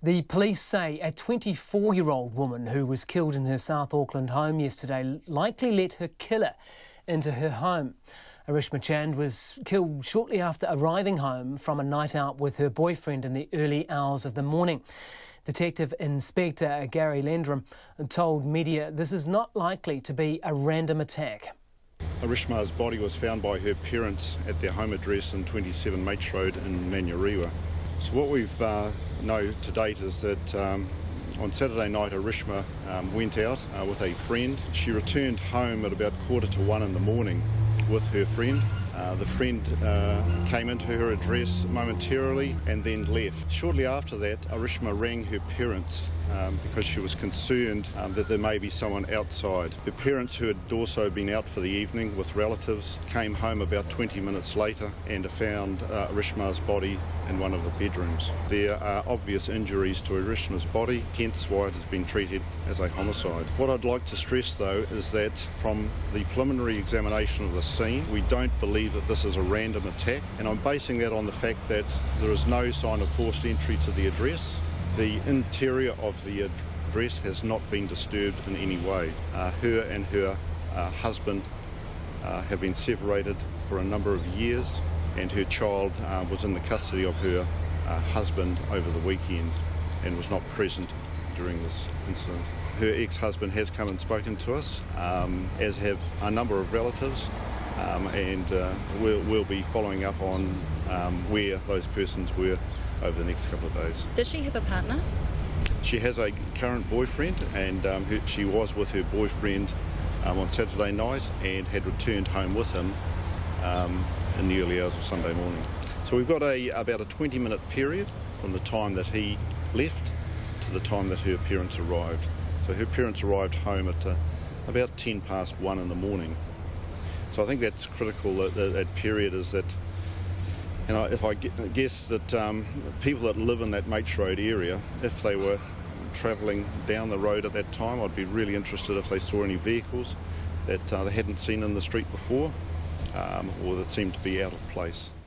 The police say a 24-year-old woman who was killed in her South Auckland home yesterday likely let her killer into her home. Arishma Chand was killed shortly after arriving home from a night out with her boyfriend in the early hours of the morning. Detective Inspector Gary Lendrum told media this is not likely to be a random attack. Arishma's body was found by her parents at their home address in 27 Mates Road in Manurewa. So what we've know to date is that on Saturday night Arishma went out with a friend. She returned home at about 1:45 in the morning with her friend. The friend came into her address momentarily and then left. Shortly after that, Arishma rang her parents because she was concerned that there may be someone outside. Her parents, who had also been out for the evening with relatives, came home about 20 minutes later and found Arishma's body in one of the bedrooms. There are obvious injuries to Arishma's body, hence why it has been treated as a homicide. What I'd like to stress, though, is that from the preliminary examination of the scene, we don't believe that this is a random attack, and I'm basing that on the fact that there is no sign of forced entry to the address. The interior of the address has not been disturbed in any way. Her and her husband have been separated for a number of years, and her child was in the custody of her husband over the weekend and was not present during this incident. Her ex-husband has come and spoken to us, as have a number of relatives, and we'll be following up on where those persons were over the next couple of days. Does she have a partner? She has a current boyfriend, and she was with her boyfriend on Saturday night and had returned home with him in the early hours of Sunday morning. So we've got about a 20-minute period from the time that he left to the time that her parents arrived. So her parents arrived home at about 1:10 in the morning. So I think that's critical, that period is that, you know, if I guess that people that live in that Mates Road area, if they were travelling down the road at that time, I'd be really interested if they saw any vehicles that they hadn't seen in the street before, or that seemed to be out of place.